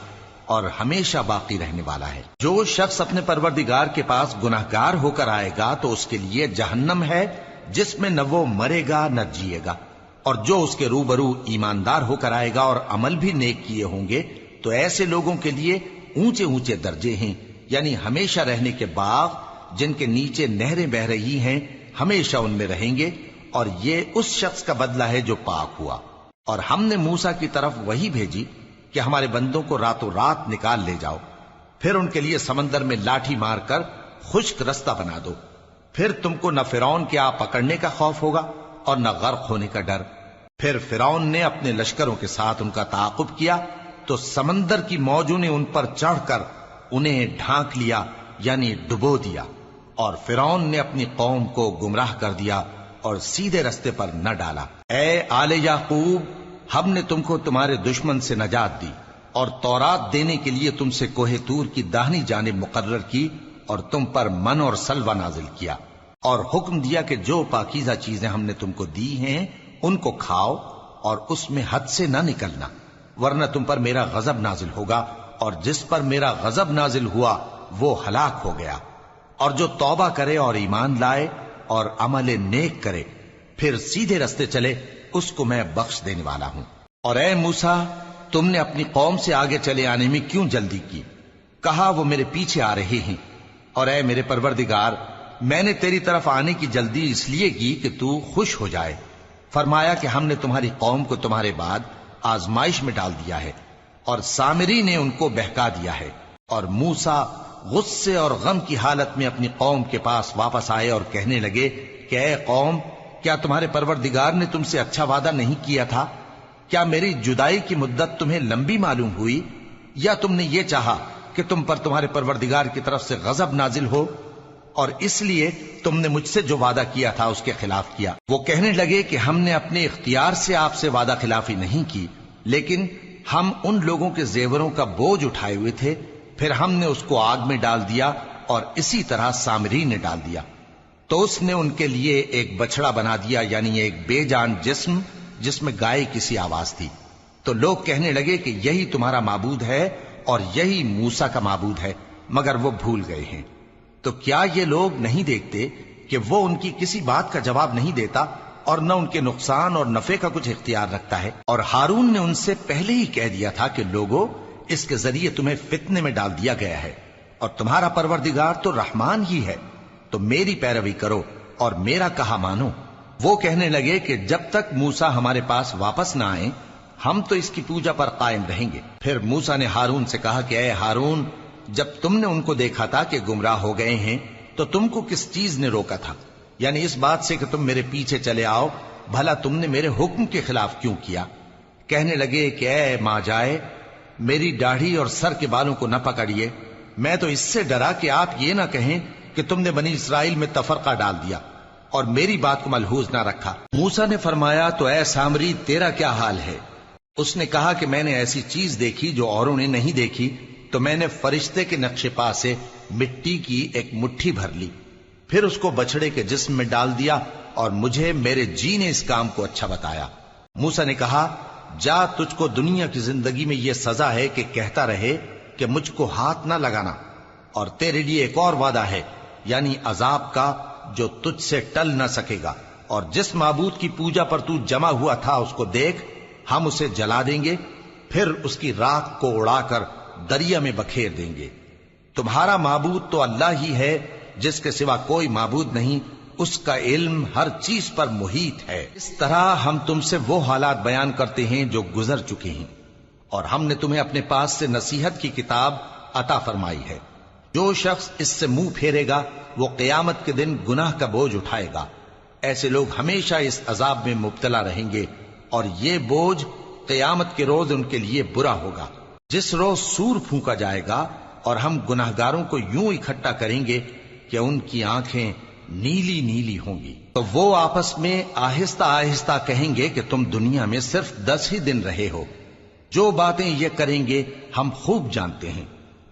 اور ہمیشہ باقی رہنے والا ہے۔ جو شخص اپنے پروردگار کے پاس گناہگار ہو کر آئے گا تو اس کے لیے جہنم ہے جس میں نہ وہ مرے گا نہ جیے گا، اور جو اس کے روبرو ایماندار ہو کر آئے گا اور عمل بھی نیک کیے ہوں گے تو ایسے لوگوں کے لیے اونچے اونچے درجے ہیں، یعنی ہمیشہ رہنے کے باغ جن کے نیچے نہریں بہ رہی ہیں، ہمیشہ ان میں رہیں گے، اور یہ اس شخص کا بدلہ ہے جو پاک ہوا۔ اور ہم نے موسیٰ کی طرف وحی بھیجی کہ ہمارے بندوں کو راتوں رات نکال لے جاؤ، پھر ان کے لیے سمندر میں لاٹھی مار کر خشک رستہ بنا دو، پھر تم کو نہ فرعون کے آ پکڑنے کا خوف ہوگا اور نہ غرق ہونے کا ڈر۔ پھر فرعون نے اپنے لشکروں کے ساتھ ان کا تعاقب کیا تو سمندر کی موجوں نے ان پر چڑھ کر انہیں ڈھانک لیا یعنی ڈبو دیا، اور فرعون نے اپنی قوم کو گمراہ کر دیا اور سیدھے رستے پر نہ ڈالا۔ اے آل یعقوب، ہم نے تم کو تمہارے دشمن سے نجات دی اور تورات دینے کے لیے تم سے کوہ طور کی داہنی جانب مقرر کی، اور تم پر من اور سلوہ نازل کیا، اور حکم دیا کہ جو پاکیزہ چیزیں ہم نے تم کو دی ہیں ان کو کھاؤ اور اس میں حد سے نہ نکلنا، ورنہ تم پر میرا غضب نازل ہوگا، اور جس پر میرا غضب نازل ہوا وہ ہلاک ہو گیا۔ اور جو توبہ کرے اور ایمان لائے اور عمل نیک کرے پھر سیدھے رستے چلے اس کو میں بخش دینے والا ہوں۔ اور اے موسیٰ، تم نے اپنی قوم سے آگے چلے آنے میں کیوں جلدی کی؟ کہا وہ میرے پیچھے آ رہے ہیں۔ اور اے میرے پروردگار، میں نے تیری طرف آنے کی جلدی اس لیے کی کہ تو خوش ہو جائے۔ فرمایا کہ ہم نے تمہاری قوم کو تمہارے بعد آزمائش میں ڈال دیا ہے، اور سامری نے ان کو بہکا دیا ہے۔ اور موسیٰ غصے اور غم کی حالت میں اپنی قوم کے پاس واپس آئے اور کہنے لگے کہ اے قوم، کیا تمہارے پروردگار نے تم سے اچھا وعدہ نہیں کیا تھا؟ کیا میری جدائی کی مدت تمہیں لمبی معلوم ہوئی، یا تم نے یہ چاہا کہ تم پر تمہارے پروردگار کی طرف سے غضب نازل ہو، اور اس لیے تم نے مجھ سے جو وعدہ کیا تھا اس کے خلاف کیا؟ وہ کہنے لگے کہ ہم نے اپنے اختیار سے آپ سے وعدہ خلافی نہیں کی، لیکن ہم ان لوگوں کے زیوروں کا بوجھ اٹھائے ہوئے تھے، پھر ہم نے اس کو آگ میں ڈال دیا اور اسی طرح سامری نے ڈال دیا۔ تو اس نے ان کے لیے ایک بچڑا بنا دیا، یعنی ایک بے جان جسم جس میں گائے کسی آواز تھی۔ تو لوگ کہنے لگے کہ یہی تمہارا معبود ہے اور یہی موسیٰ کا معبود ہے، مگر وہ بھول گئے ہیں۔ تو کیا یہ لوگ نہیں دیکھتے کہ وہ ان کی کسی بات کا جواب نہیں دیتا اور نہ ان کے نقصان اور نفع کا کچھ اختیار رکھتا ہے۔ اور ہارون نے ان سے پہلے ہی کہہ دیا تھا کہ لوگوں، اس کے ذریعے تمہیں فتنے میں ڈال دیا گیا ہے، اور تمہارا پروردگار تو رحمان ہی ہے، تو میری پیروی کرو اور میرا کہا مانو۔ وہ کہنے لگے کہ جب تک موسیٰ ہمارے پاس واپس نہ آئیں ہم تو اس کی پوجا پر قائم رہیں گے۔ پھر موسیٰ نے ہارون سے کہا کہ اے ہارون، جب تم نے ان کو دیکھا تھا کہ گمراہ ہو گئے ہیں تو تم کو کس چیز نے روکا تھا؟ یعنی اس بات سے کہ تم میرے پیچھے چلے آؤ، بھلا تم نے میرے حکم کے خلاف کیوں کیا؟ کہنے لگے کہ اے ماں جائے، میری داڑھی اور سر کے بالوں کو نہ پکڑیے، میں تو اس سے ڈرا کہ آپ یہ نہ کہیں کہ تم نے بنی اسرائیل میں تفرقہ ڈال دیا اور میری بات کو ملحوظ نہ رکھا۔ موسیٰ نے فرمایا تو اے سامری تیرا کیا حال ہے؟ اس نے کہا کہ میں نے ایسی چیز دیکھی جو اوروں نے نہیں دیکھی، تو میں نے فرشتے کے نقش پا سے مٹی کی ایک مٹھی بھر لی، پھر اس کو بچڑے کے جسم میں ڈال دیا، اور مجھے میرے جی نے اس کام کو اچھا بتایا۔ موسیٰ نے کہا جا، تجھ کو دنیا کی زندگی میں یہ سزا ہے کہ کہتا رہے کہ مجھ کو ہاتھ نہ لگانا، اور تیرے لیے ایک اور وعدہ ہے، یعنی عذاب کا جو تجھ سے ٹل نہ سکے گا، اور جس معبود کی پوجا پر تو جمع ہوا تھا اس کو دیکھ، ہم اسے جلا دیں گے، پھر اس کی راکھ کو اڑا کر دریا میں بکھیر دیں گے۔ تمہارا معبود تو اللہ ہی ہے، جس کے سوا کوئی معبود نہیں، اس کا علم ہر چیز پر محیط ہے۔ اس طرح ہم تم سے وہ حالات بیان کرتے ہیں جو گزر چکے ہیں، اور ہم نے تمہیں اپنے پاس سے نصیحت کی کتاب عطا فرمائی ہے۔ جو شخص اس سے منہ پھیرے گا وہ قیامت کے دن گناہ کا بوجھ اٹھائے گا۔ ایسے لوگ ہمیشہ اس عذاب میں مبتلا رہیں گے، اور یہ بوجھ قیامت کے روز ان کے لیے برا ہوگا، جس روز سور پھونکا جائے گا، اور ہم گناہگاروں کو یوں اکٹھا کریں گے کہ ان کی آنکھیں نیلی نیلی ہوں گی۔ تو وہ آپس میں آہستہ آہستہ کہیں گے کہ تم دنیا میں صرف 10 ہی دن رہے ہو، جو باتیں یہ کریں گے ہم خوب جانتے ہیں۔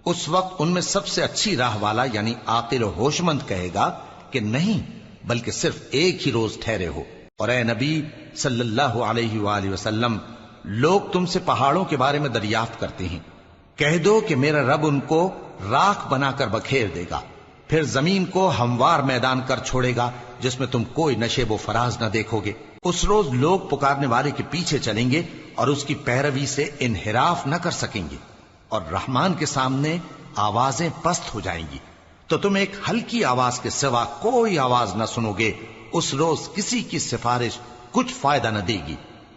اس وقت ان میں سب سے اچھی راہ والا یعنی عاقل و ہوش مند کہے گا کہ نہیں، بلکہ صرف ایک ہی روز ٹھہرے ہو۔ اور اے نبی صلی اللہ علیہ وآلہ وسلم، لوگ تم سے پہاڑوں کے بارے میں دریافت کرتے ہیں، کہہ دو کہ میرا رب ان کو راکھ بنا کر بکھیر دے گا، پھر زمین کو ہموار میدان کر چھوڑے گا جس میں تم کوئی نشیب و فراز نہ دیکھو گے۔ اس روز لوگ پکارنے والے کے پیچھے چلیں گے اور اس کی پیروی سے انحراف نہ کر سکیں گے، اور رحمان کے سامنے آوازیں پست ہو جائیں گی، تو تم ایک ہلکی آواز کے سوا کوئی آواز نہ سنو گے۔ اس روز کسی کی سفارش کچھ فائدہ نہ دے گی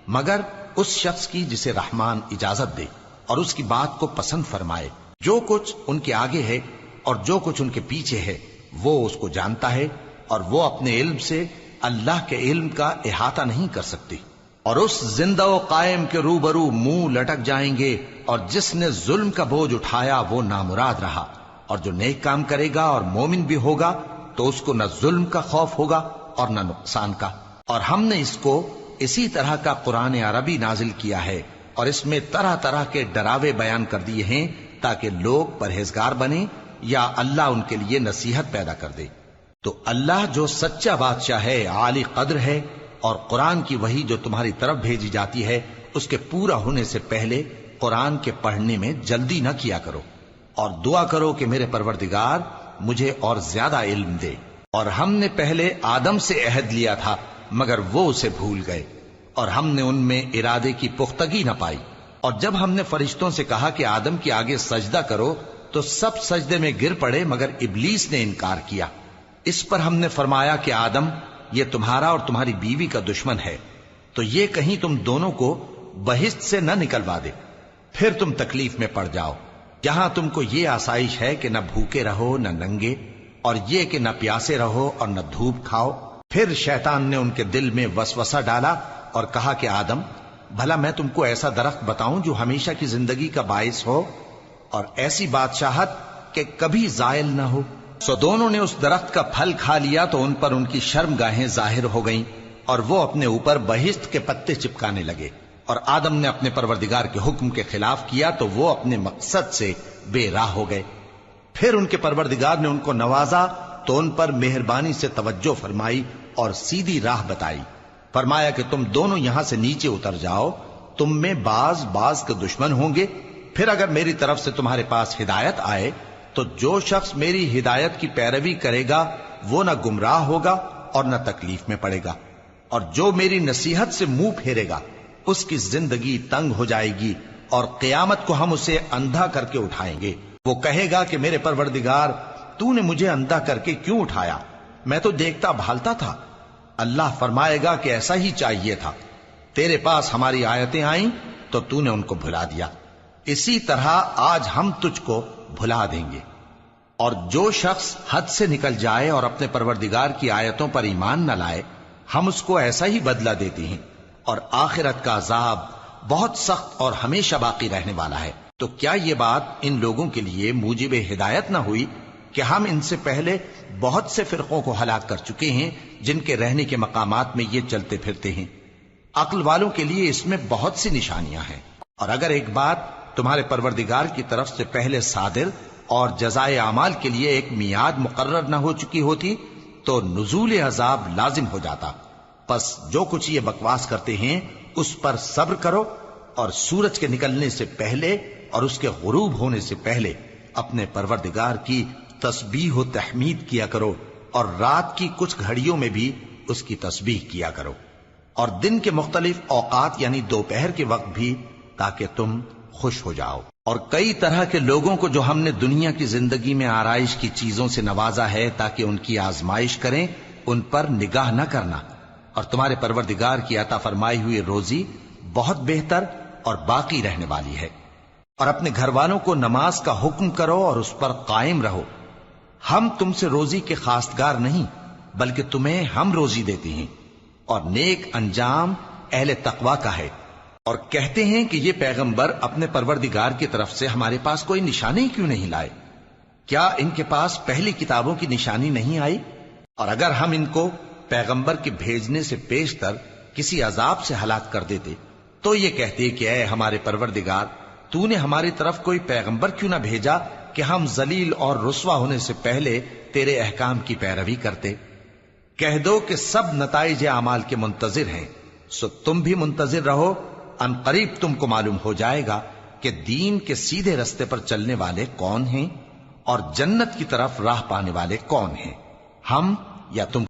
مگر اس شخص کی جسے رحمان اجازت دے اور اس کی بات کو پسند فرمائے۔ جو کچھ ان کے آگے ہے اور جو کچھ ان کے پیچھے ہے وہ اس کو جانتا ہے، اور وہ اپنے علم سے اللہ کے علم کا احاطہ نہیں کر سکتی۔ اور اس زندہ و قائم کے روبرو منہ لٹک جائیں گے، اور جس نے ظلم کا بوجھ اٹھایا وہ نامراد رہا، اور جو نیک کام کرے گا اور مومن بھی ہوگا تو اس کو نہ ظلم کا خوف ہوگا اور نہ نقصان کا۔ اور ہم نے اس کو اسی طرح کا قرآن عربی نازل کیا ہے، اور اس میں طرح طرح کے ڈراوے بیان کر دیے ہیں تاکہ لوگ پرہیزگار بنیں یا اللہ ان کے لیے نصیحت پیدا کر دے۔ تو اللہ جو سچا بادشاہ ہے، عالی قدر ہے، اور قرآن کی وحی جو تمہاری طرف بھیجی جاتی ہے اس کے پورا ہونے سے پہلے قرآن کے پڑھنے میں جلدی نہ کیا کرو، اور دعا کرو کہ میرے پروردگار مجھے اور زیادہ علم دے۔ اور ہم نے پہلے آدم سے عہد لیا تھا مگر وہ اسے بھول گئے، اور ہم نے ان میں ارادے کی پختگی نہ پائی۔ اور جب ہم نے فرشتوں سے کہا کہ آدم کے آگے سجدہ کرو تو سب سجدے میں گر پڑے مگر ابلیس نے انکار کیا۔ اس پر ہم نے فرمایا کہ آدم، یہ تمہارا اور تمہاری بیوی کا دشمن ہے، تو یہ کہیں تم دونوں کو بہشت سے نہ نکلوا دے، پھر تم تکلیف میں پڑ جاؤ۔ جہاں تم کو یہ آسائش ہے کہ نہ بھوکے رہو نہ ننگے، اور یہ کہ نہ پیاسے رہو اور نہ دھوپ کھاؤ۔ پھر شیطان نے ان کے دل میں وسوسہ ڈالا اور کہا کہ آدم، بھلا میں تم کو ایسا درخت بتاؤں جو ہمیشہ کی زندگی کا باعث ہو اور ایسی بادشاہت کہ کبھی زائل نہ ہو؟ سو دونوں نے اس درخت کا پھل کھا لیا تو ان پر ان کی شرم گاہیں ظاہر ہو گئیں، اور وہ اپنے اوپر بہشت کے پتے چپکانے لگے۔ اور آدم نے اپنے پروردگار کے حکم کے خلاف کیا تو وہ اپنے مقصد سے بے راہ ہو گئے۔ پھر ان کے پروردگار نے ان کو نوازا تو ان پر مہربانی سے توجہ فرمائی اور سیدھی راہ بتائی۔ فرمایا کہ تم دونوں یہاں سے نیچے اتر جاؤ، تم میں بعض کے دشمن ہوں گے، پھر اگر میری طرف سے تمہارے پاس ہدایت آئے تو جو شخص میری ہدایت کی پیروی کرے گا وہ نہ گمراہ ہوگا اور نہ تکلیف میں پڑے گا۔ اور جو میری نصیحت سے منہ پھیرے گا اس کی زندگی تنگ ہو جائے گی، اور قیامت کو ہم اسے اندھا کر کے اٹھائیں گے۔ وہ کہے گا کہ میرے پروردگار، تو نے مجھے اندھا کر کے کیوں اٹھایا؟ میں تو دیکھتا بھالتا تھا۔ اللہ فرمائے گا کہ ایسا ہی چاہیے تھا، تیرے پاس ہماری آیتیں آئیں تو تو نے ان کو بھلا دیا، اسی طرح آج ہم تجھ کو بھلا دیں گے۔ اور جو شخص حد سے نکل جائے اور اپنے پروردگار کی آیتوں پر ایمان نہ لائے، ہم اس کو ایسا ہی بدلہ دیتے ہیں، اور آخرت کا عذاب بہت سخت اور ہمیشہ باقی رہنے والا ہے۔ تو کیا یہ بات ان لوگوں کے لیے موجب ہدایت نہ ہوئی کہ ہم ان سے پہلے بہت سے فرقوں کو ہلاک کر چکے ہیں جن کے رہنے کے مقامات میں یہ چلتے پھرتے ہیں؟ عقل والوں کے لیے اس میں بہت سی نشانیاں ہیں۔ اور اگر ایک بات تمہارے پروردگار کی طرف سے پہلے صادر اور جزائے اعمال کے لیے ایک میعاد مقرر نہ ہو چکی ہوتی تو نزول عذاب لازم ہو جاتا۔ پس جو کچھ یہ بکواس کرتے ہیں اس پر صبر کرو، اور سورج کے نکلنے سے پہلے اور اس کے غروب ہونے سے پہلے اپنے پروردگار کی تسبیح و تحمید کیا کرو، اور رات کی کچھ گھڑیوں میں بھی اس کی تسبیح کیا کرو، اور دن کے مختلف اوقات یعنی دوپہر کے وقت بھی، تاکہ تم خوش ہو جاؤ۔ اور کئی طرح کے لوگوں کو جو ہم نے دنیا کی زندگی میں آرائش کی چیزوں سے نوازا ہے تاکہ ان کی آزمائش کریں، ان پر نگاہ نہ کرنا، اور تمہارے پروردگار کی عطا فرمائی ہوئی روزی بہت بہتر اور باقی رہنے والی ہے۔ اور اپنے گھر والوں کو نماز کا حکم کرو اور اس پر قائم رہو۔ ہم تم سے روزی کے خواستگار نہیں، بلکہ تمہیں ہم روزی دیتے ہیں، اور نیک انجام اہل تقوی کا ہے۔ اور کہتے ہیں کہ یہ پیغمبر اپنے پروردگار کی طرف سے ہمارے پاس کوئی نشانی کیوں نہیں لائے؟ کیا ان کے پاس پہلی کتابوں کی نشانی نہیں آئی؟ اور اگر ہم ان کو پیغمبر کے بھیجنے سے پیشتر کسی عذاب سے ہلاک کر دیتے تو یہ کہتے کہ اے ہمارے پروردگار، تو نے ہماری طرف کوئی پیغمبر کیوں نہ بھیجا کہ ہم ذلیل اور رسوا ہونے سے پہلے تیرے احکام کی پیروی کرتے۔ کہہ دو کہ سب نتائج اعمال کے منتظر ہیں، سو تم بھی منتظر رہو، ان قریب تم کو معلوم ہو جائے گا کہ دین کے سیدھے رستے پر چلنے والے کون ہیں اور جنت کی طرف راہ پانے والے کون ہیں، ہم یا تم۔